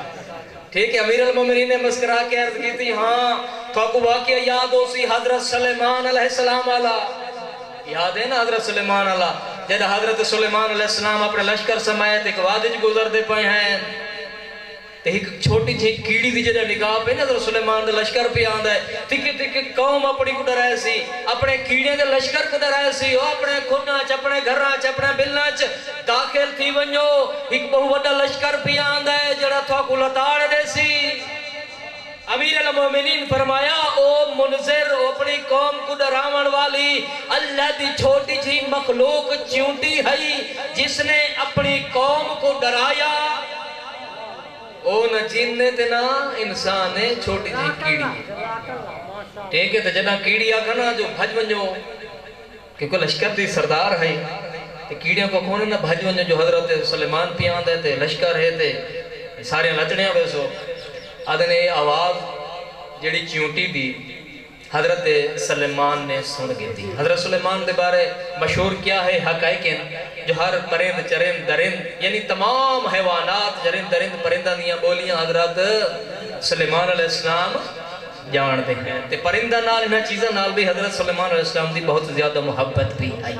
ٹھیک ہے امیر المومنین نے مسکرا کے عرض کی تھی ہاں تو آپ کو واقعہ یاد ہو سی حضرت سلیمان علیہ السلام علیہ یاد ہے نا حضرت سلیمان علیہ جب حضرت سلیمان علیہ السلام اپنے لشکر سمایت ایک وادج گزر دے پائے ہیں تو ایک چھوٹی جھی کیڑی دی جدہ نگاہ پہ نا حضرت سلیمان دے لشکر پہ آندہ ہے تکی تکی قوم اپنی کو ڈرائے سی اپنے کیڑے دے لشکر کو ڈرائے سی اپنے کھناچ اپنے گھراچ اپنے بلناچ داخل تھی ونجو ایک بہو وڈا لشکر پہ آندہ ہے جڑا تھا کو لطاڑ دے سی امیر المومنین فرمایا او منظر اپنی قوم کو ڈراون والی اللہ دی چھوٹی جھی مخلوق چونٹی ہے جس نے اپنی قوم کو ڈرایا او نہ جننے تے نہ انسان ہے چھوٹی جھی کیڑی ٹھیک ہے تو جنا کیڑی آکھا نا جو بھج ونجو کیونکہ لشکر دی سردار ہے تے کیڑیاں کو کھونے نہ بھج ونجو جو حضرت سلیمان پی آندے تے لشکر ہے تے سارے لچڑیاں بیسو آدھنے یہ آواز جڑی چونٹی دی حضرت سلیمان نے سن گئی تھی حضرت سلیمان دے بارے مشہور کیا ہے حقائقین جو ہر پرند چرند درند یعنی تمام حیوانات چرند درند پرندہ دیاں بولیاں حضرت سلیمان علیہ السلام جان دے ہیں تے پرندہ نال انہاں چیزاں نال بھی حضرت سلیمان علیہ السلام دی بہت زیادہ محبت بھی آئی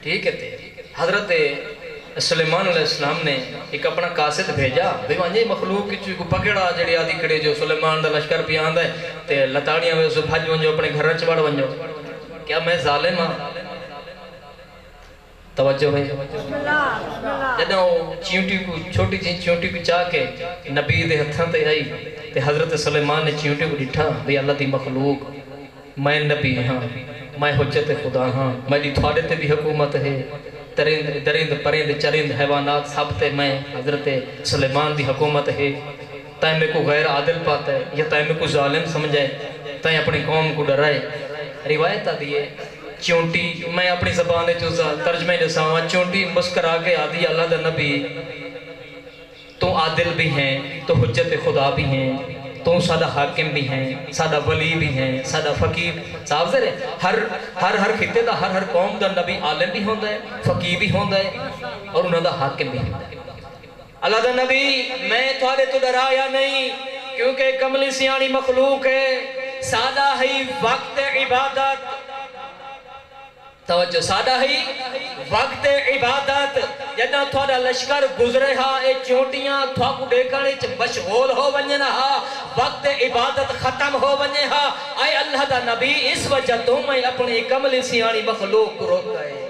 ٹھیک ہے تے حضرت سلیمان علیہ السلام نے ایک اپنا قاصد بھیجا بھئی وانجے مخلوق کی کو پکڑا جڑی آدھی کھڑے جو سلیمان دا لشکر پہ آندہ ہے تے لتاڑیاں میں اسے بھج ونجو اپنے گھر چوڑ ونجو کیا میں ظالم ہاں توجہ ہے جدہ وہ چیونٹی کو چھوٹی چیز چیونٹی کو چاہ کے نبی دے ہتھاں تے آئی تے حضرت سلیمان نے چیونٹی کو ڈٹھا بھئی اللہ دی مخلوق میں نبی ہاں میں حجت خدا ہاں میری تھوڑے تے بھی حکومت ہے درند پرند چرند حیوانات سب تے میں حضرت سلیمان دی حکومت ہے تائیں میں کو غیر عادل پاتا ہے یا تائیں میں کو ظالم سمجھائے تائیں اپنی قوم کو ڈرائے روایت آدھی ہے چونٹی میں اپنی زبان چوزا ترجمہ نساواں چونٹی مسکرا کے آدھی اللہ دا نبی تو عادل بھی ہیں تو حجت خدا بھی ہیں تو سادہ حاکم بھی ہیں سادہ ولی بھی ہیں سادہ فقیر صاحب ذرے ہر خطے دا ہر قوم دا نبی عالم بھی ہوندہ ہے فقیر بھی ہوندہ ہے اور انہوں دا حاکم بھی ہوندہ ہے اللہ دا نبی میں تھوڑے تو ڈرایا نہیں کیونکہ کملی سیانی مخلوق ہے سادہ ہی وقت عبادت توجہ سادہ ہی وقت عبادت جدہ تھوڑا لشکر گزرے ہا اے چونٹیاں تھوڑا کو دیکھانے مشغول ہو بننے ہا وقت عبادت ختم ہو بننے ہا اے اللہ دا نبی اس وجہ تو میں اپنی کملی سیانی مخلوق کو روکتا ہے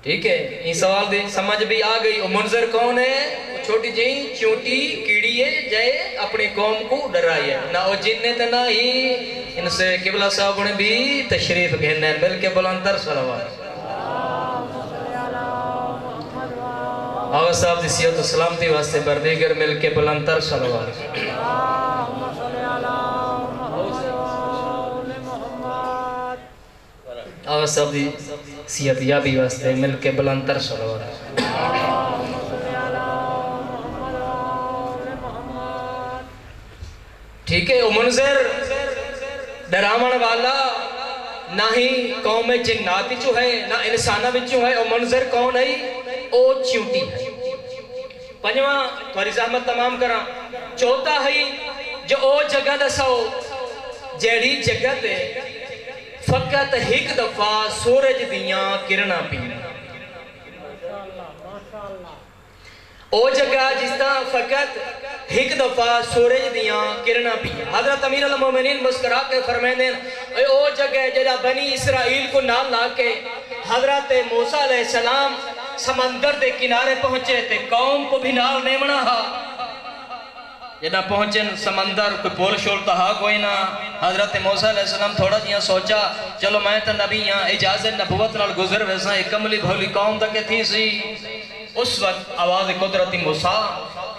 ٹھیک ہے یہ سوال دی سمجھ بھی آ گئی منظر کون ہے چھوٹی جی چونٹی کیڑی ہے جائے اپنی قوم کو ڈرائی ہے نہ وہ جننے تے نہ ہی ان سے قبلہ صاحب نے بھی تشریف گھننے ہیں مل کے بلندر صلوات آغا صاحب دی صحت و سلامتی واسطے بردیگر مل کے بلندر صلوات آغا صاحب دی صحت یابی واسطے مل کے بلندر صلوات ٹھیک ہے او منظر ڈرامن والا نہ ہی قوم جناتی چو ہے نہ انسانہ بچو ہے او منظر کون ہے او چیوٹی ہے پنجواں تھوڑی زحمت تمام کرا چوتھا ہے جو او جگہ دساؤ جیڑی جگہ تے فقط ایک دفعہ سورج دیاں کرنا پی او جگہ جس طرح فقط ایک دفعہ سورج دیاں کرنا پی حضرت امیر المومنین مسکرا کے فرمائیں دیں او جگہ جدہ بنی اسرائیل کو نام لا کے حضرت موسیٰ علیہ السلام سمندر دے کنارے پہنچے تے قوم کو بھی نال نیمنا ہا جدہ پہنچن سمندر کوئی پول شول تہا کوئی نہ حضرت موسیٰ علیہ السلام تھوڑا جیاں سوچا چلو میں تا نبی یہاں اجازت نبوت نال گزر ویسا ایک کملی بھولی قوم تک تھی سی اس وقت آواز قدرتی موسیٰ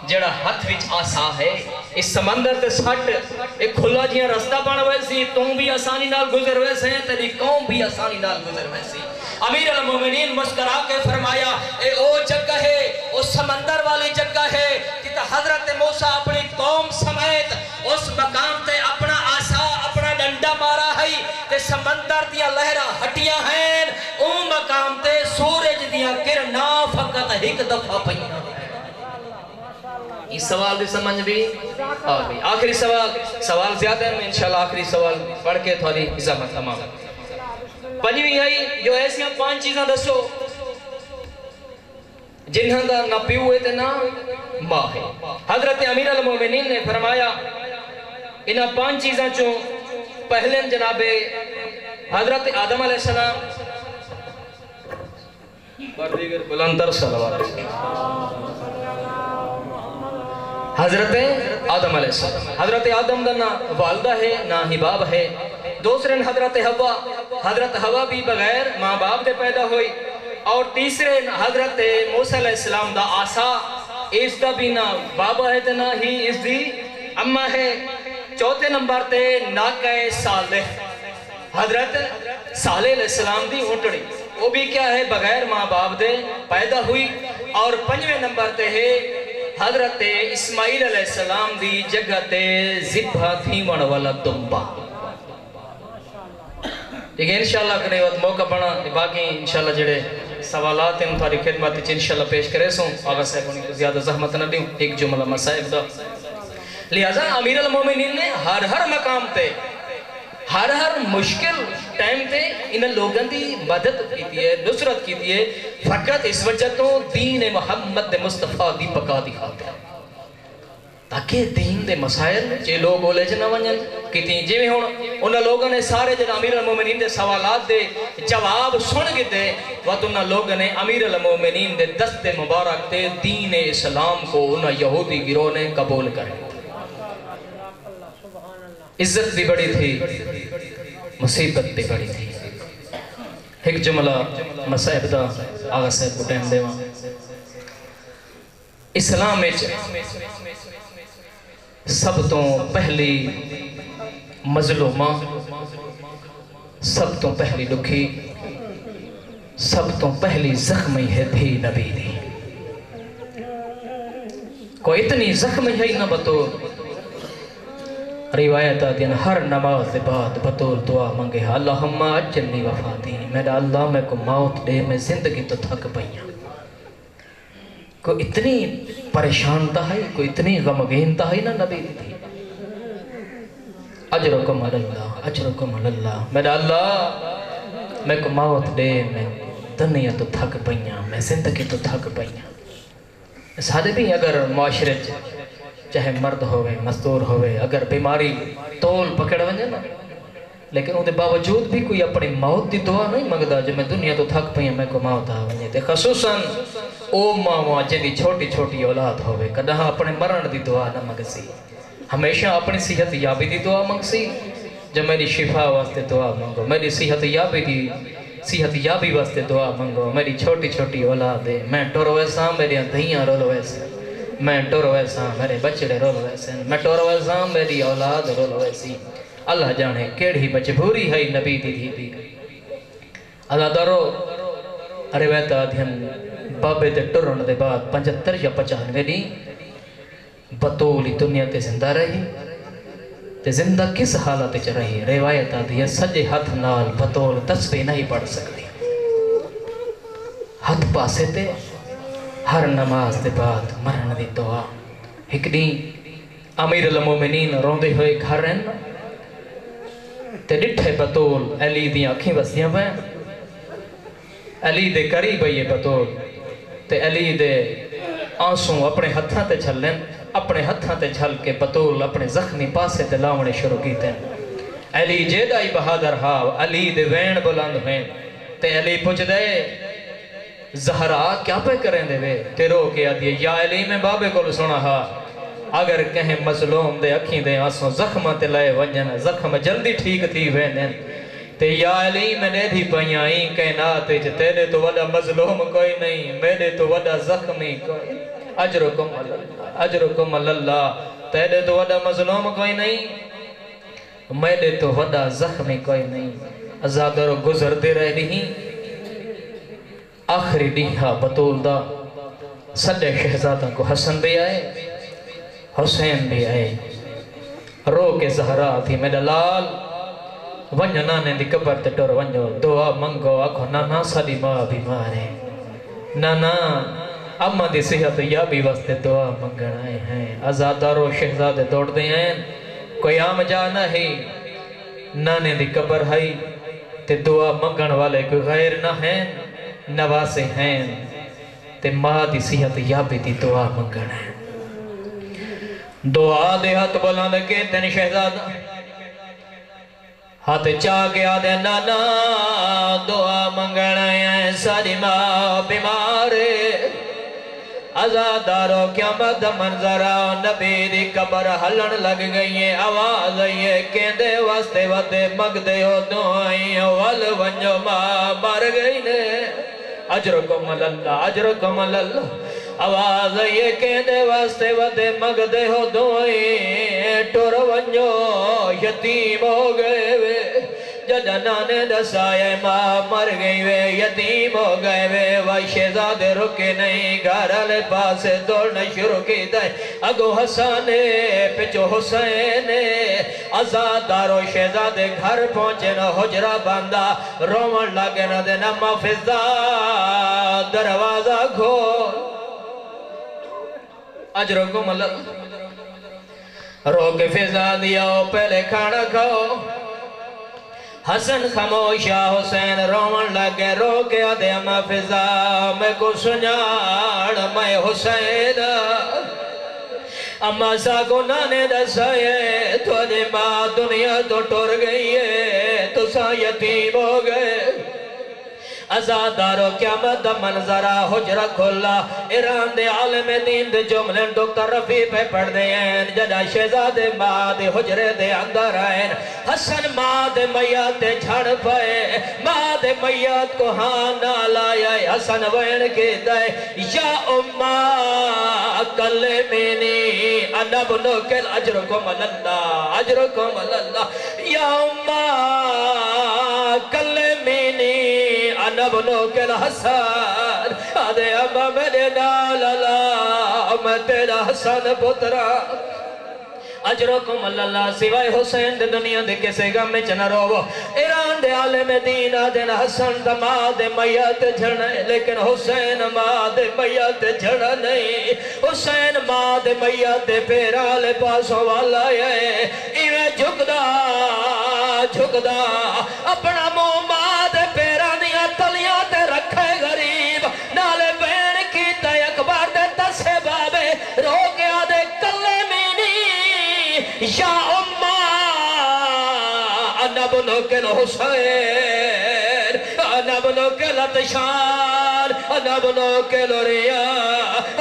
جڑا ہاتھ وچ آسا ہے اس سمندر تے سٹ ایک کھلا جیاں رستہ بن ویسی تو بھی آسانی نال گزر ویسے ہیں تیری قوم بھی آسانی نال گزر ویسی امیر المومنین مسکرا کے فرمایا اے او جگہ ہے او سمندر والی جگہ ہے کہ حضرت موسیٰ اپنی قوم سمیت اس مقام تے اپنا آسا اپنا ڈنڈا مارا ہے تے سمندر دیا لہرہ ہٹیاں ہیں او مقام تے سورج دیا کرنا فقط ایک دفعہ پہیاں اس سوال دی سمجھ بھی آگئی آخری سوال زیادہ ہے میں انشاءاللہ آخری سوال پڑھ کے تھوڑی عظمت تمام پنجویں آئی جو ایسیاں 5 چیزاں دسو جنہاں دا نہ پیو ہوئے تے نہ ماں ہے حضرت امیر المومنین نے فرمایا انہاں 5 چیزاں چوں پہلے جناب حضرت آدم علیہ السلام بردیگر بلندر صلوات حضرت آدم علیہ السلام حضرت آدم دا نہ والدہ ہے نہ ہی باپ ہے دوسرے حضرت ہوا بھی بغیر ماں باپ دے پیدا ہوئی اور تیسرے حضرت موسیٰ علیہ السلام دا آسا اس دا بھی نہ بابا ہے تے نہ ہی اس دی اممہ ہے چوتھے نمبر تے ناکہ صالح حضرت صالح علیہ السلام دی اونٹڑی وہ بھی کیا ہے بغیر ماں باپ دے پیدا ہوئی اور 5ویں نمبر تے ہے حضرت اسماعیل علیہ السلام دی جگہ تے ذبح تھیمن والا دمبا لیکن انشاءاللہ کرنے وقت موقع بنا باقی انشاءاللہ جڑے سوالات ہیں تھوڑی خدمت انشاءاللہ پیش کرے سوں آغا صاحب انہیں کو زیادہ زحمت نہ دیوں ایک جملہ مسائب دا لہذا امیر المومنین نے ہر مقام تے ہر مشکل ٹائم تے انہیں لوگوں دی مدد کیتی ہے نصرت کیتی ہے فقط اس وجہ تو دین محمد مصطفیٰ دی بقا دکھاتے ہیں تاکہ دین دے مسائل جے لوگ اولے جنہ ونجن کیتی جی میں ہون انہاں لوگوں نے سارے جنہ امیر المومنین دے سوالات دے جواب سن گئے وقت انہاں لوگوں نے امیر المومنین دے دست مبارک دے دین اسلام کو انہاں یہودی گروہ نے قبول کرے عزت بھی بڑی تھی مصیبت بھی بڑی تھی ایک جملہ مسائب دا آغا صاحب کو ٹائم دے وہاں اسلام میں سب تو پہلی مظلومہ سب تو پہلی دکھی سب تو پہلی زخمی ہے تھی نبی دی کوئی اتنی زخمی ہے نہ بطور روایت آتی ہے ہر نماز بعد بطور دعا منگے اللہم اجلنی وفاتی میرا اللہ میں کو موت دے میں زندگی تو تھک پئیاں کوئی اتنی پریشان تھا ہے کوئی اتنی غمگین تھا ہے نا نبی تھی اجرکم اللہ میرا اللہ میں کو موت دے میں دنیا تو تھک پئیاں میں زندگی تو تھک پئیاں سادے بھی اگر معاشرے چاہے مرد ہوئے مستور ہوئے اگر بیماری تول پکڑ ونجے نا لیکن وہ دے باوجود بھی کوئی اپنی موت دی دعا نہیں مانگدا جو میں دنیا تو تھک پئی میں کو موت آ ونجے تے خصوصاً او ماں جن دی چھوٹی اولاد ہوئے کداں اپنے مرن دی دعا نہ منگسی ہمیشہ اپنی صحت یابی دی دعا منگسی جو میری شفا واسطے دعا منگو میری صحت یابی واسطے دعا منگو میری چھوٹی اولاد ہے میں ٹور ویسا میری دھیاں رول ویسے میں ٹور ویسا میرے بچڑے رول ویسے میں ٹور ویسا میری اولاد رول ویسی اللہ جانے کیڑی مجبوری ہے نبی دی اللہ دارو روایت آدھین بابے دے ٹرن دے بعد 75 یا 95 دی بطولی دنیا تے زندہ رہی تے زندہ کس حالت چ رہی روایت آدھی ہے سجے ہاتھ نال بطول تسبیح نہیں پڑھ سکتی ہاتھ پاسے تے ہر نماز دے بعد مرن دی دعا ایک دن امیر المومنین روندے ہوئے گھر رہن تے ڈٹھے بطول علی دی آنکھیں وسیاں پہ علی دے قریب یہ بطول تے علی دے آنسوں اپنے ہتھاں تے چھلیں اپنے ہتھاں تے چھل کے بطول اپنے زخمی پاسے تے لاؤنے شروع کیتے ہیں علی جیدائی بہادر ہاو علی دے وین بلند ہوئیں تے علی پوچھ دے زہرا کیا پہ کریں دے وے تے رو کے آدھئے یا علی میں بابے کو سنا ہا اگر کہیں مظلوم دے اکھیں دے آنسوں زخمہ تے لائے ونجن زخم جلدی ٹھیک تھی وینن تے یا علی میں نے بھی پہیائیں کائنات تیرے تو وڈا مظلوم کوئی نہیں میرے تو وڈا زخمی کوئی اجرکم اللہ. تیرے تو وڈا مظلوم کوئی نہیں، میرے تو وڈا زخمی کوئی نہیں. ازادر گزر دے رہے نہیں آخری ڈیہا بطول دا سڈے شہزادہ کو حسن بھی آئے حسین بھی آئے. رو کے زہرا تھی میرا لال ونجو نانے دی قبر تے ٹر ونجو دعا منگو. آکھو نانا ساڈی ماں بیمار ہے، نانا اماں دی صحت یابی واسطے دعا منگن آئے ہیں. آزادارو شہزادے دوڑ دے ہیں، کوئی عام جا نہیں. نانے دی قبر ہے تے دعا منگن والے کوئی غیر نہ ہیں، نواسے ہیں تے ماں دی صحت یابی دی دعا منگن ہے. دعا دے ہاتھ بلند کے تین شہزادہ ہاتھ چاہ کے آدھے نانا دعا منگن آئے ساری ماں بیمار. ازادارو قیامت منظرہ نبی دی قبر ہلن لگ گئی ہے. آواز آئیے کہندے واسطے ودے مگدے ہو دعائیں وال ونجو ماں مر گئی نے. اجرکم اللہ اجرکم اللہ. آواز آئیے کہندے واسطے ودے مگدے ہو دعائیں ٹور ونجو یتیم ہو گئے وے. جدہ نانے دسائے ماں مر گئی وے یتیم ہو گئے وے. وائی شہزادے رکے نہیں گھر پاس دوڑنا شروع کی دائے. اگو حسانے پچھو حسینے. آزادارو شہزادے گھر پہنچے نہ حجرہ باندھا رومن لگے نہ دینا محفظہ دروازہ کھول. اجرکم اللہ. رو کے فضا دیا پہلے کھانا کھاؤ. حسن خاموشا حسین رومن لگے رو کے آدھے اما فضا میں کو سنیاڑ میں حسین. اما ساکو نانے دسائے تو دے ماں دنیا تو ٹور گئی ہے تو سا یتیم ہو گئے. ازادارو قیامت دا منظرہ حجرہ کھلا. ایران دے عالم دین دے جملے ڈاکٹر رفیع پہ پڑھ دے ہیں. جدہ شہزادے ماں دے حجرے دے اندر آئیں حسن ماں دے میات دے جھڑ پائے. ماں دے میات کو ہاں نہ لائے. حسن وین کے دائے یا اماں کلمینی انا بنوکل. اجرکم اللہ اجرکم اللہ. یا اماں کلمینی انا بنوکل حسن. آدھے اما میرے نال اللہ میں تیرا حسن پترا. اجرکم اللہ. سوائے حسین دے دنیا دے کسے غم میں چنہ رو. ایران دے عالم دین آدھے حسن دا ماں دے میات جھڑنا ہے لیکن حسین ماں دے میات جھڑنا نہیں. حسین ماں دے میات پیرال پاسوں والا ہے. ایویں جھکدا جھکدا اپنا مو ماں دے پیران دیا تلیاں تے رکھے غریب. نالے بین کی تے اکبر دے دسے بابے رو کے آدھے کلے مینی یا اماں انا بنوکل حسین انا بنوکل اتشان انا بنوکل ریا.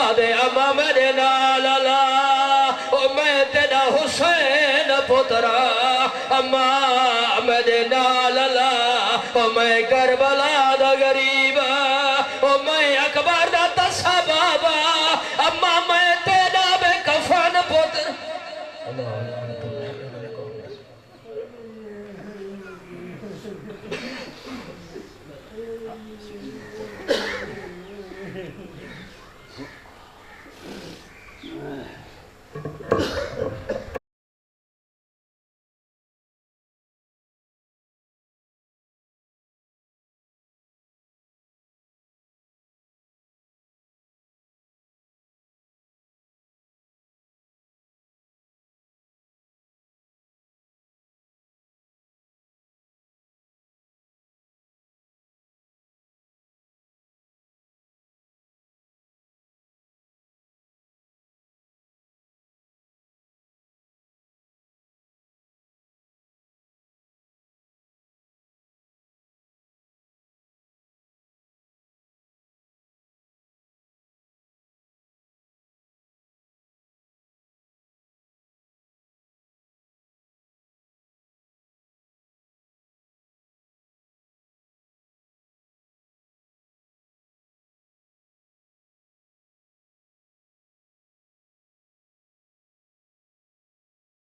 آدھے اما میرے نال اللہ میں تیرا حسین پترا. اما میرے نال اللہ میں کربلا دا غریبا. میں اکبر دا تسا بابا. اما میں تیرا بے کفن پتر. اللہ